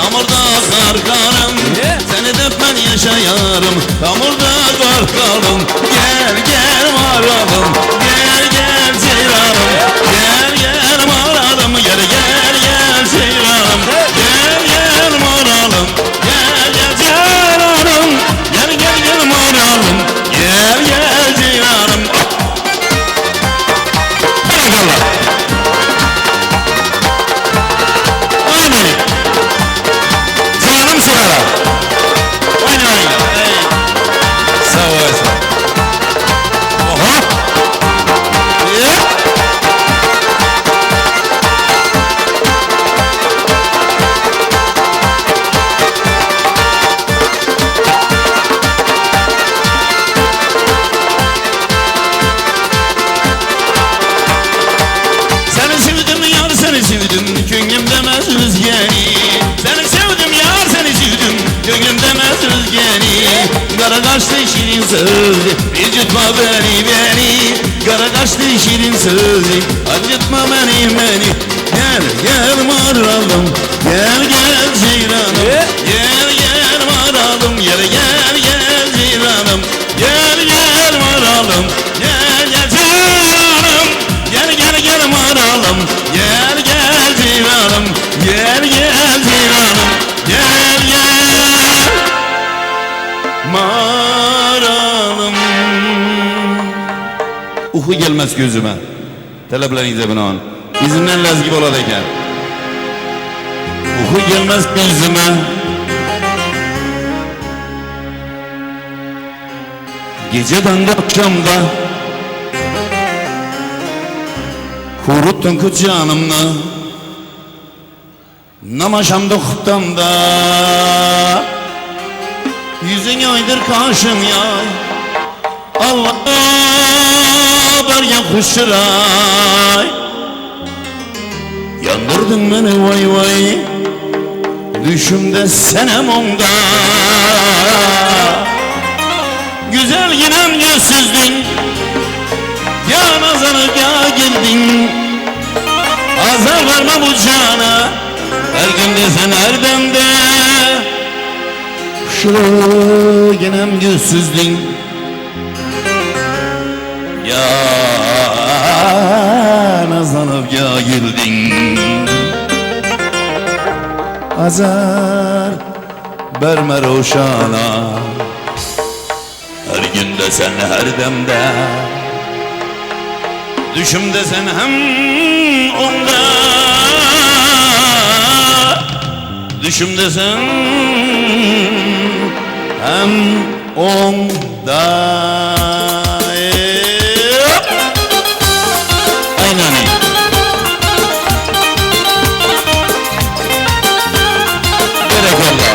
Yağmurda korkarım, seni dökmen yaşayarım. Yağmurda korkarım, gel gel maralım, gel gel ceylanım, gel gel maralım, gel gel gel ceylanım, gel gel maralım, gel gel ceylanım, gel gel gel maralım, gel gel ceylanım. Eyvallah. Amin. Canım sigara. Oynayın. Sağ olasın. Oha. Seni sevdim yar, seni sevdim, gönlüm demez rüzgâri. Seni sevdim yar, seni sevdim, gönlüm demez rüzgâri. Kara kaşlı şirin sözü, acıtma beni. Kara kaşlı şirin sözü, acıtma beni. Gel gel maralım, gel gel ceylanım, gel gel maralım, gel gel gel ceylanım, gel gel maralım, gel gel ceylanım, gel gel gel maralım, gel gel ceylanım, gel gel ceylanım, gel gel maralım. Uhu gelmez gözüme, taleplerinize binaen İzimden lezgib oladı eken. Uhu gelmez gözüme, geceden de akşamda kuruttun ku canımla, namaşamda huttamda. Yüzün aydır karşım yay, Allah bergen kuşuray. Yandırdın beni vay vay, düşümde senem onda. Güzel yinem yüzsüzdün, ya nazarıp ya girdin. Azar verme bu cana, her gün desen her demde. Kuşlu yinem yüzsüzdün, ya nazarıp ya girdin. Azar verme roşana, her gün desen her demde. Düşümde sen hem onda, düşümde sen hem onda. Aynen. Gerek Allah.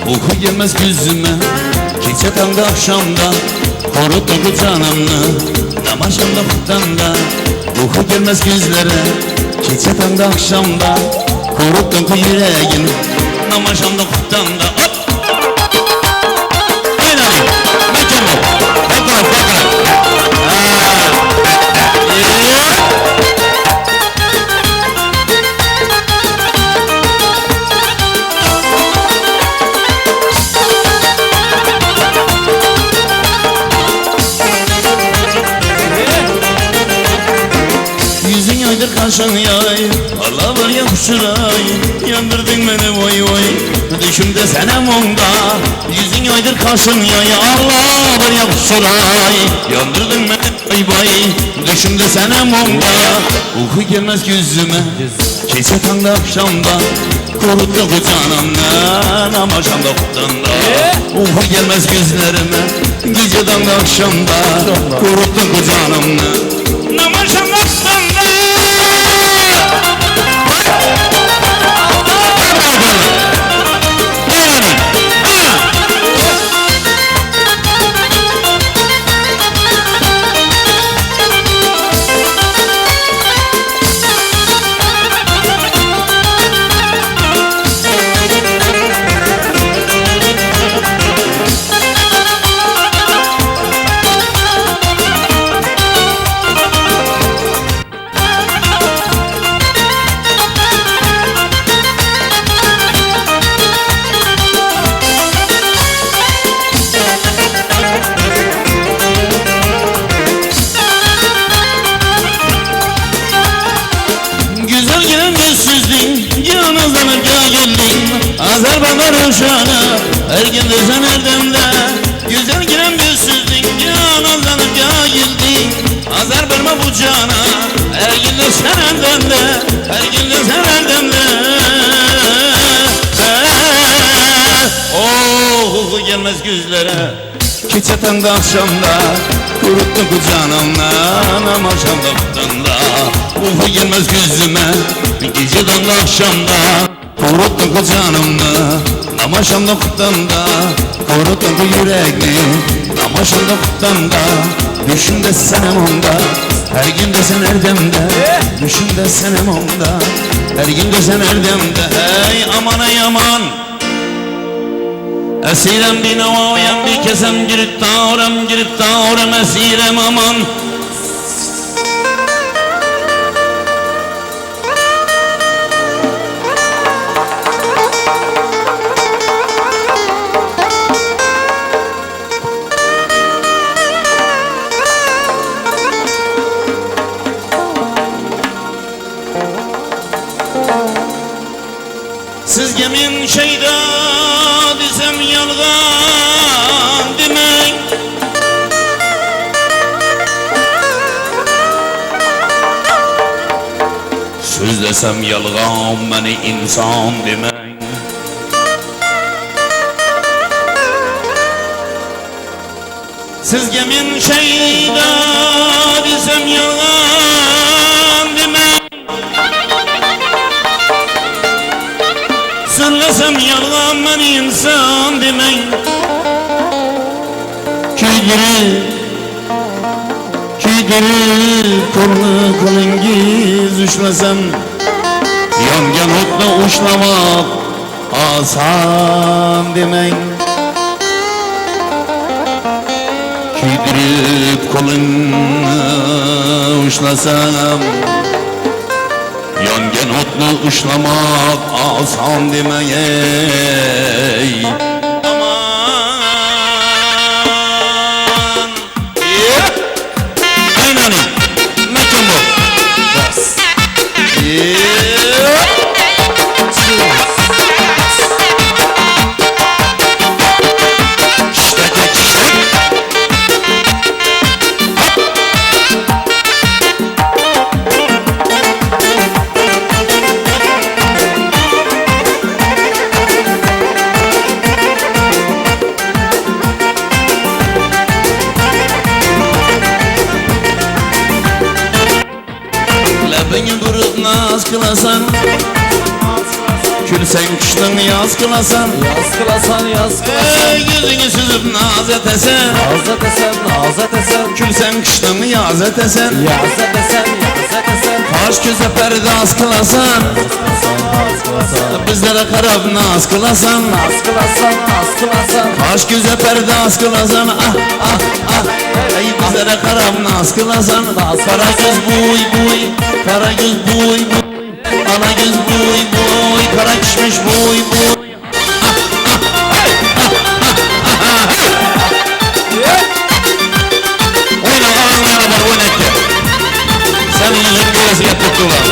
Uyku gelmez gözüme, gece tamda akşamda koruttu bu canımla, namaşamda huttamda. Uyku gelmez gözlere, gece tamda akşamda koruttu bu yüreğim, namaşamda huttamda. Aynen, mükemmel. Bakar. Kaşın yay, Allah var ya kuşuray. Yandırdın beni vay vay, düşümde senem onda. Yüzün aydır kaşın yay, Allah var ya kuşuray. Yandırdın beni vay vay, düşümde senem onda. Uyku gelmez gözüme, gece tamda akşamda koruttu bu canımla, namaşamda huttamda. Uyku gelmez gözlerime, gece tamda akşamda koruttu bu canımla, namaşamda huttamda. Azar bakar uşağına her gün desen erdemde. Güzel giren gözsüzdün ya nazlanıp ya güldün. Azar verme bu cana her gün desen erdemde. Her gün desen erdemde. Oh gelmez gözlere keçeten de akşamda. Kuruttu kucağımla anam akşamda kutanda. Oh gelmez gözüme geceden de akşamda. Kuruttu kucağımla anam akşamda kutanda. Kuruttu bu yüreğimi anam akşamda kutanda. Düşümde senem onda her gün de sen erdemde. Düşümde senem onda her gün de sen erdemde. Hey aman ey aman. Esirem bir navayem bir kesem girip dağırem esirem aman. Siz gemin şeyda desem yalgan demek. Söz desem yalgan beni insan demek. Siz gemin şeyda desem yalgan demek. Söylesem yalgan ben insan demek. Küydürüp kılıngiz üşmesem. Yangan otla uşlamak asan demek. Küydürüp kolunu uşlasam. Yangan otlu uşlamak asan demek. Aman Aynani mekan bu. Beni vurup naz kılasan. Külsen kıştan yaz kılasan. Yaz kılasan, yaz kılasan. Yüzünü süzüp naz etesen. Naz etesen, naz etesen. Külsen kıştan yaz etesen. Yaz etesen, yaz etesen. Kaş göze perde az kılasan. Naz kılasan. Bizlere karab naz kılasan. Naz kılasan, naz kılasan. Kaş göze perde az kılasan. Ah ah ah. Ey bizlere karab naz kılasan. Kara göz buy buy. Kara göz buy buy. Ana göz buy buy. Kara kişmiş buy buy. Oyna ağzına kadar oynattı. Senin yüzün göresi yaptıktılar.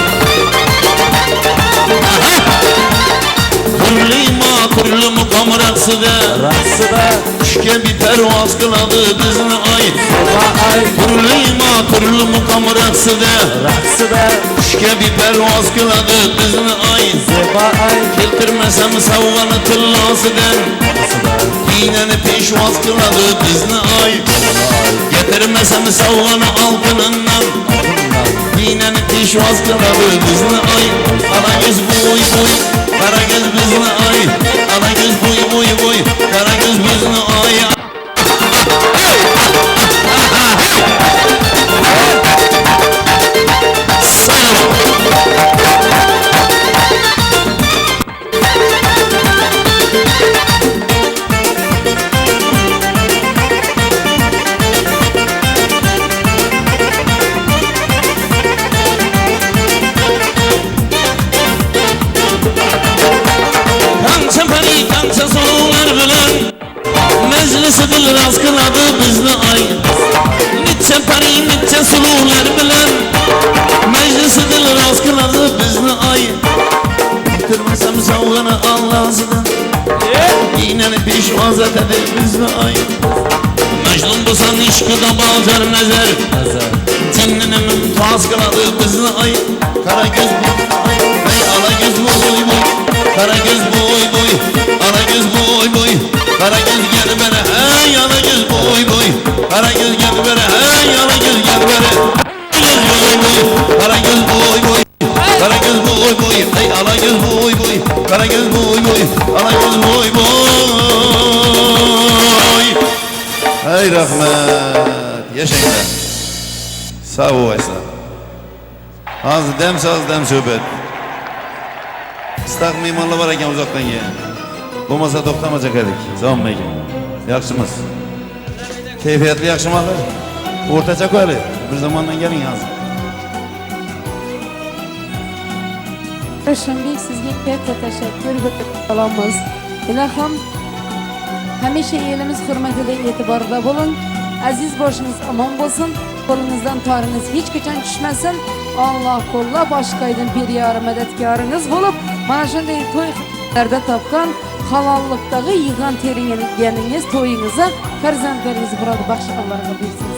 Kurlu mukam raksıda. Raksıda. Şike bir pervaz kıladı bizni ay. Kurlu mukam raksıda. Raksıda. Şike bir pervaz kıladı bizni ay. Zeba ay. Keltirmesem savganı tıllasıdan. Dineni peşvaz kıladı bizni ay. Getirmesem savganı altınından. Dineni peşvaz kıladı bizni ay. Ana göz buy buy. Kara göz bizni ay. Ana göz buy buy buy. Kara göz bizni ay. Meclisi dil raz kıladı bizni ay. Nitçe pari nitçe sulular bilen. Meclisi dil raz kıladı bizni ay. Bitirmesem savgını Allah'sıdan. İğneli pişmaz etedir bizni ay Mecnun bulsan işkıda balcar nezer Cennine mümtaz kıladı bizni ay Kara göz boy ay Ey ala göz boy boy Kara göz boy boy Ala göz boy boy Kara göz gel bere hey ala göz boy boy Kara göz gel bere hey ala göz gel bere Göz boy boy Kara göz boy boy Kara göz boy boy Ey ala göz boy boy Kara göz boy boy Ala göz boy boy Hey rahmet yaşayın da Sağ ol Aysa Az dem söhbet Istak mimarlı var eken uzaktan yiyen Bu masa doktamayacak edik Sağ olun Mekin Yakışımız Keyfiyetli yakışmalar Ortaca koyalım Bir zamandan gelin yazın Şimdi sizge katta teşekkür ediyoruz. İlahım hemşe elimiz hürmetine itibarda bulun. Aziz başınız aman olsun. Kolunuzdan tarınız hiç geçen düşmesin. Allah kolla başkaydın bir yarı medetkarınız bulup mana şunday toylarda tapkan halallıktağı yığan terininiz toyunuza farzandlarınızı burada başka Allah'a versin.